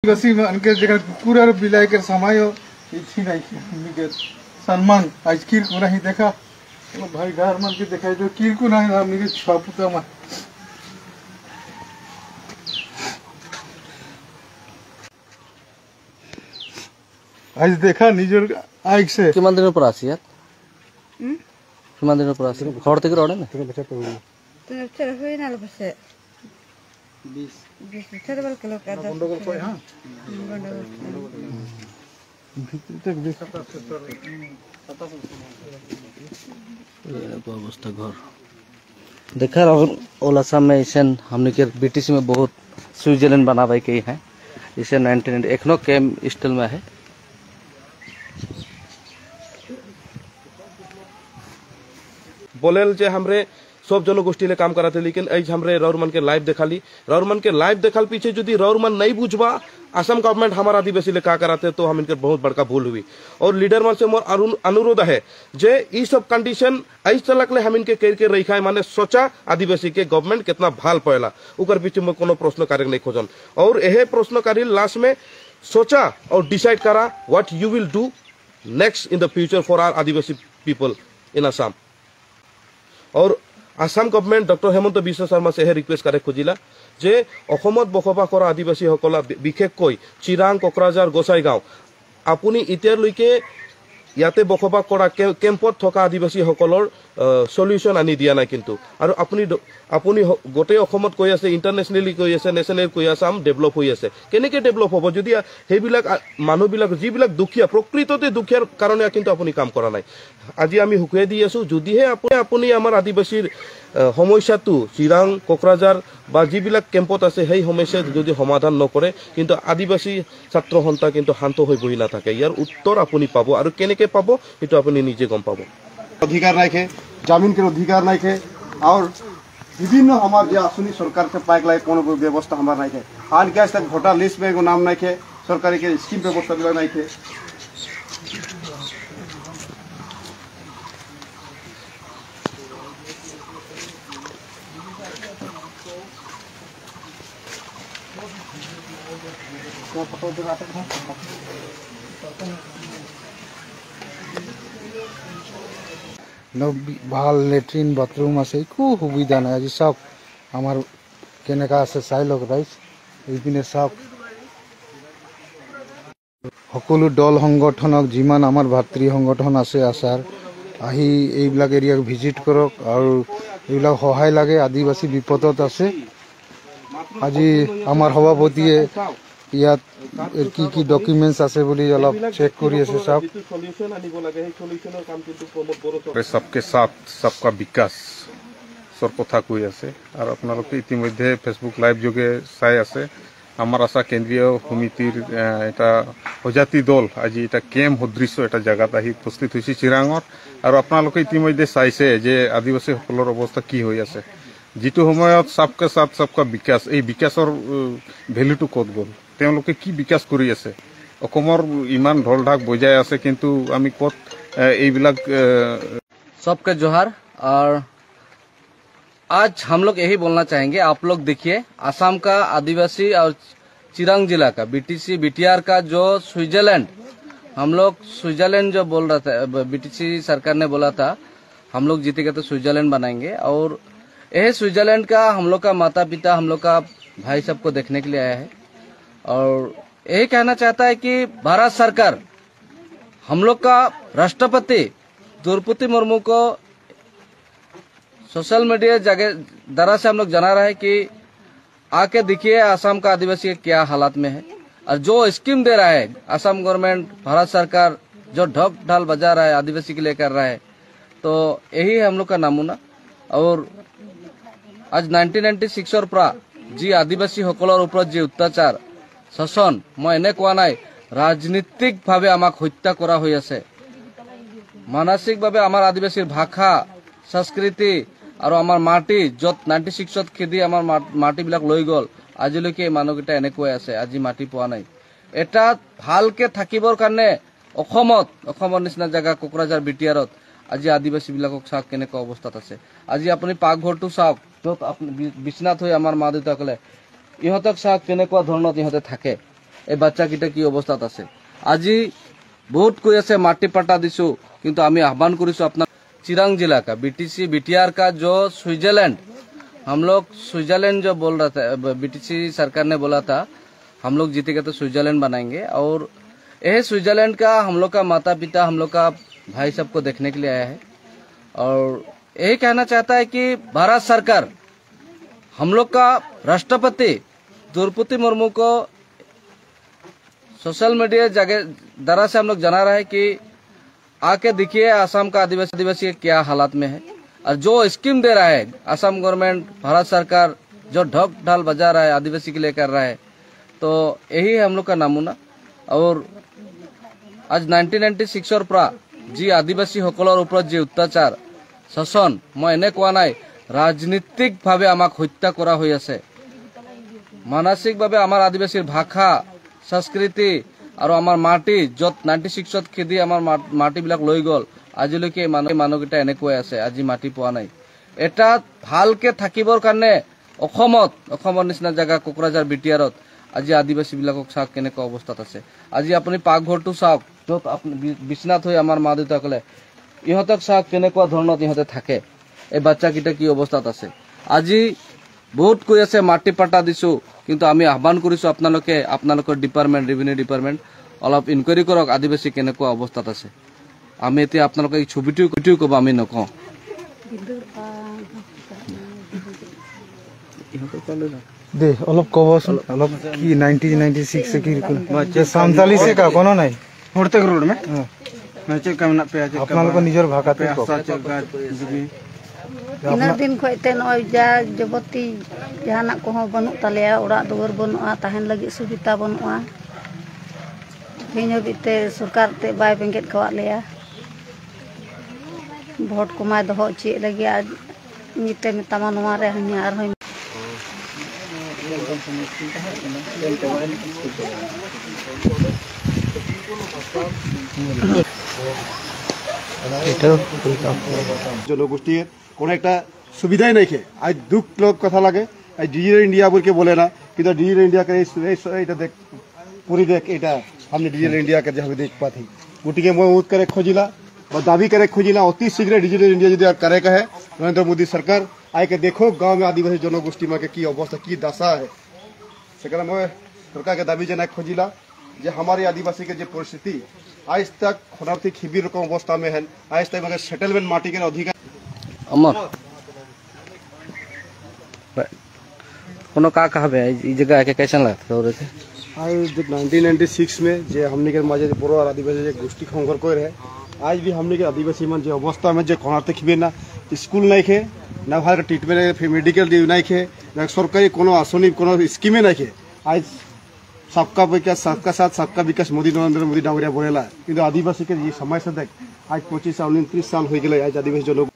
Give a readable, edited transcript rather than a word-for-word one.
आदिवासी उनके जगह कुकुर और बिलाई के समय इसी नहीं उनके सम्मान आज कीर को नहीं देखा भाई घर मन के देखा जो कीर को नहीं हम निके छापुता मा आज देखा निजर आइक से किमान दिन पर आसी यार किमान दिन पर आसी घर থেকে রড়ে না তো চলে হই না বসে 20 ছেড়ে বল কিলো কাদা গন্ডগোল কই হ্যাঁ ভিতর তক দেখা अवस्था घर देखा ओलासा में इसे हमने के बीटीसी में बहुत स्विट्जरलैंड बनावाई गई है इसे 19 एखनो केम स्टाइल में है। बोलेल जे हमरे सब जनगोष्ठी ले काम कराते लेकिन आज हमरे रौरमन के लाइव देखाली रौरमन के लाइव देखल पीछे यदि रौरमन नहीं बुझबा असम गवर्नमेंट हमारा आदिवासी ले का कराते तो हम इनके बहुत बड़का भूल हुई और लीडर मन से मोर अनुरोध है जे ई सब कंडीशन ऐस तलक ले हम इनके कर के रखा है माने सोचा आदिवासी के गवर्नमेंट कितना भाल पयला उकर पीछे में कोनो प्रश्न कार्य नहीं खोजन और यह प्रश्न कार्य लास्ट में सोचा और डिसाइड करा what you will do next in the future for our Adivasi people in Assam. और आसाम गवर्नमेंट डॉक्टर हेमंत बिश्व शर्मा से रिक्वेस्ट करे खुजिला जे अসমত বসবাস কৰা आदिवासी সকল বিশেষকৈ চিৰাং কোকৰাঝাৰ গোসাইগাঁও আপুনি ইতিয়ালৈকে ইয়াতে বসবাস কৰা কেম্পত থকা आदिवासी সকলৰ সলিউশন আনি দিয়া নাই কিন্তু আৰু আপুনি গোটেই অসমত কৈ আছে ইন্টাৰনেশনালি কৈ আছে নেশনালি কৈ আছে আম ডেভেলপ হৈ আছে কেনেকে ডেভেলপ হ'ব যদি হেবিলাক মানুহবিলাক যিবিলাক দুখীয়া প্ৰকৃততে দুখীয়াৰ কাৰণে কিন্তু আপুনি কাম কৰা নাই। আজি আমি হুকুৱাই দি আছো যদিহে আপুনি আমাৰ আদিবাসীৰ সমস্যাটো চিৰাং কোকৰাঝাৰ বা যিবিলাক কেম্পত আছে সেই সমস্যা যদি সমাধান নকৰে কিন্তু আদিবাসী ছাত্ৰ সন্থা কিন্তু শান্ত হৈ বহি নাথাকে ইয়াৰ উত্তৰ আপুনি পাব আৰু কেনেকে পাব সেইটো আপুনি নিজে গম পাব। अधिकार नहीं खे जमीन के अधिकार नहीं खे और विभिन्न हमारे जो आसुनी सरकार से पाइक लाइक कोनो व्यवस्था हमारे नहीं खे आज गैस तक वोटर लिस्ट में एगो नाम नहीं खे सरकारी के स्कीम व्यवस्था भी नहीं खे ভাল লেট্রিন বাথরুম আছে একো সুবিধা নাই আজি সব আমার কেনেকা আছে চাই লওক ৰাইজ এইপিনে সব সকলো দল সংগঠনক যিমান আমাৰ ভাতৃ সংগঠন আছে আছাৰ আহি এইবিলাক এৰিয়াক ভিজিট কৰক আৰু এইবিলাক সহায় লাগে আদিবাসী বিপদত আছে। আজি আমাৰ সভাপতিয়ে ইয়াত কি ডকুমেন্টস আছে বুলি অলপ চেক কৰি আছে সব सबके साथ सबका विकास सर कथा কৈ আছে আৰু আপোনালোকে ইতিমধ্যে ফেসবুক লাইভ যোগে চাই আছে আমাৰ আশা কেন্দ্ৰীয় সমিতিৰ এটা প্ৰজাতি দল আজি এটা কেম্প সদৃশ্য এটা জায়গাত আহি উপস্থিত হৈছে চিৰাঙত আৰু আপোনালোকে ইতিমধ্যে চাইছে যে আদিবাসী সকলৰ অৱস্থা কি হৈ আছে যেটো সময়ত सबके साथ सबका विकास এই বিকাশৰ ভ্যালুটো কত গল তেওঁলোকে কি বিকাশ কৰি আছে অসমৰ ইমান ঢল ঢাক বজাই আছে কিন্তু আমি কত এইবিলাক सबका जोहार। और आज हम लोग यही बोलना चाहेंगे आप लोग देखिए असम का आदिवासी और चिरांग जिला का बीटीसी बीटीआर का जो स्विट्जरलैंड हम लोग स्विट्जरलैंड जो बोल रहा था बीटीसी सरकार ने बोला था हम लोग जीतेंगे तो स्विट्जरलैंड बनाएंगे और यह स्विट्जरलैंड का हम लोग का माता पिता हम लोग का भाई सबको देखने के लिए आया है और यही कहना चाहता है कि भारत सरकार हम लोग का राष्ट्रपति द्रौपदी मुर्मू को सोशल मीडिया जगह द्वारा से हम लोग जना रहे हैं कि आके देखिए असम का आदिवासी क्या हालात में है और जो स्कीम दे रहा है असम गवर्नमेंट भारत सरकार जो ढक ढाल बजा रहा है आदिवासी के लिए कर रहा है तो यही है हम लोग का नमूना। और आज 1996 পৰা जी आदिवासी সকলৰ ওপৰত जी অত্যাচাৰ শাসন মই এনে কোৱা নাই ৰাজনীতিক ভাৱে আমাক হত্যা কৰা হৈ আছে মানসিক ভাৱে আমাৰ আদিবাসীৰ ভাষা সংস্কৃতি আৰু আমাৰ মাটি যত 96ত খেদি আমাৰ মাটি বিলাক লৈ গল আজিলৈকে মানুহকেইটা এনেকৈ আছে আজি মাটি পোৱা নাই এটা ভালকে থাকিবৰ কাৰণে অসমৰ নিচিনা জায়গা কোকৰাঝাৰ বিটিআৰত আজি আদিবাসী বিলাকক চাওক কেনেকুৱা অৱস্থাত আছে। আজি আপুনি পাকঘৰটো চাওক যত বিছনাত হৈ আমাৰ মা দেউতাসকলে ইহঁতক চাওক কেনেকুৱা ধৰণত ইহঁতে থাকে এই বাচ্চা কিটা কি অবস্থাত আছে আজি বহুত কৈ আছে মাটি পাটা দিছো কিন্তু আমি আহ্বাन করিছো আপনার चिरांग जिला का बीटीसी बीटीआर का जो स्विट्जरलैंड हम लोग स्विट्जरलैंड जो बोल रहा था बीटीसी सरकार ने बोला था हम लोग जीतेंगे तो स्विट्जरलैंड बनाएंगे और यह स्विट्जरलैंड का हम लोग का माता पिता हम लोग का भाई सबको देखने के लिए आया है और यही कहना चाहता है कि भारत सरकार हम लोग का राष्ट्रपति द्रौपदी मुर्मू को सोशल मीडिया जगह द्वारा से हम लोग जना रहा है कि आके देखिए आसाम का आदिवासी क्या हालात में है और जो स्कीम दे रहा है आसाम गवर्नमेंट भारत सरकार जो ढक ढाल बजा रहा है आदिवासी के लिए कर रहा है तो यही है हम लोग का नमूना। और आज 1996 পৰা जी आदिवासी সকলৰ ওপৰত যে অত্যাচাৰ শাসন মই এনে কোৱা নাই ৰাজনীতিক ভাৱে আমাক হত্যা কৰা হৈ আছে মানসিক ভাৱে আমাৰ আদিবাসীৰ ভাষা সংস্কৃতি और आमार माटी जत 96 खेदी आमार माटी बिलाक लई गल आजिলৈকে मानुकिटा এনেকৈ আছে আজি माटी পোৱা নাই এটা ভালকে থাকিবৰ কাৰণে অসমৰ নিচিনা জায়গা কোকৰাঝাৰ বিটিআৰত আজি আদিবাসী বিলাকক চাওক কেনেকৈ অৱস্থাত আছে আজি আপুনি পাকঘৰটো চাওক যত আপুনি বিছনাত হৈ আমাৰ মা দেউতাকলে ইহঁতক চাওক কেনেকুৱা ধৰণৰ ইহঁতে থাকে এই বাচ্চা কিটা কি অৱস্থাত আছে আজি বহুত কৈ আছে মাটি পাটা দিছো কিন্তু আমি আহ্বান করিছো আপনালোকৰ ডিপার্টমেন্ট রেভিনিউ ডিপার্টমেন্ট অলপ ইনকোয়ারি করক আদিবাসী কেনেকুৱা অৱস্থাত আছে আমি এতিয়া আপোনালোকক এই ছবিটো কব আমি নকওঁ দে অলপ কবচোন অলপ কি 1996 से की सान्ताली से का कोनो नहीं होड़तेक रोड में चेक का मना पे আপনালোকৰ নিজৰ ভাষাতে কওক ina din khoi te noi ja jaboti jahana ko ho banu talea ora duwar banua tahen lagi subita banua hinyo bite sarkar te bai benget khawat leya vote ko mai doho chi lagi aj nite mitama noa re hanya ar hoi জনগোষ্ঠীর কোনো একটা সুবিধাই নাই খেয়ে আজ দুঃখ লোক কথা লাগে আজ ডিজিটাল ইন্ডিয়া বলকে বলে না কিন্তু ডিজিটাল इंडिया के এটা দেখ पूरी देख এটা हमने डिजिटल इंडिया के जहाँ देख पाती गुटिके मैं उद करे खोजिला और दाबी करे खोजिला अति शीघ्र डिजिटल इंडिया यदि करे का है नरेंद्र मोदी सरकार आए के देखो गांव में आदिवासी जनगोष्ठी में की अवस्था की दशा है সেখানে मैं सरकार के दाबी जना खोजिला যে हमारे आदिवासी के जो परिस्थिति आज तक शरणार्थी शिविर रकम अवस्था में है आज तक मगर सेटलमेंट माटी के अधिकार अमर कोनो का कहबे ई जगह के कैसन लगता है आज 1996 में जे हमने के माजे बोरो और आदिवासी जे गोष्ठी खंगर कोई रहे आज भी हमने के आदिवासी मन जे अवस्था में जे शरणार्थी शिविर ना स्कूल नहीं खे ना भार ट्रीटमेंट मेडिकल नहीं खे ना सरकारी कोनो आसनी कोनो स्कीमे नहीं खे आज सबका विकास सबका साथ सबका विकास मोदी नरेंद्र मोदी डांगरिया बोलेला किंतु आदिवासी के ये समय से देख आज 25 साल 29 साल हो गए आज आदिवासी लोग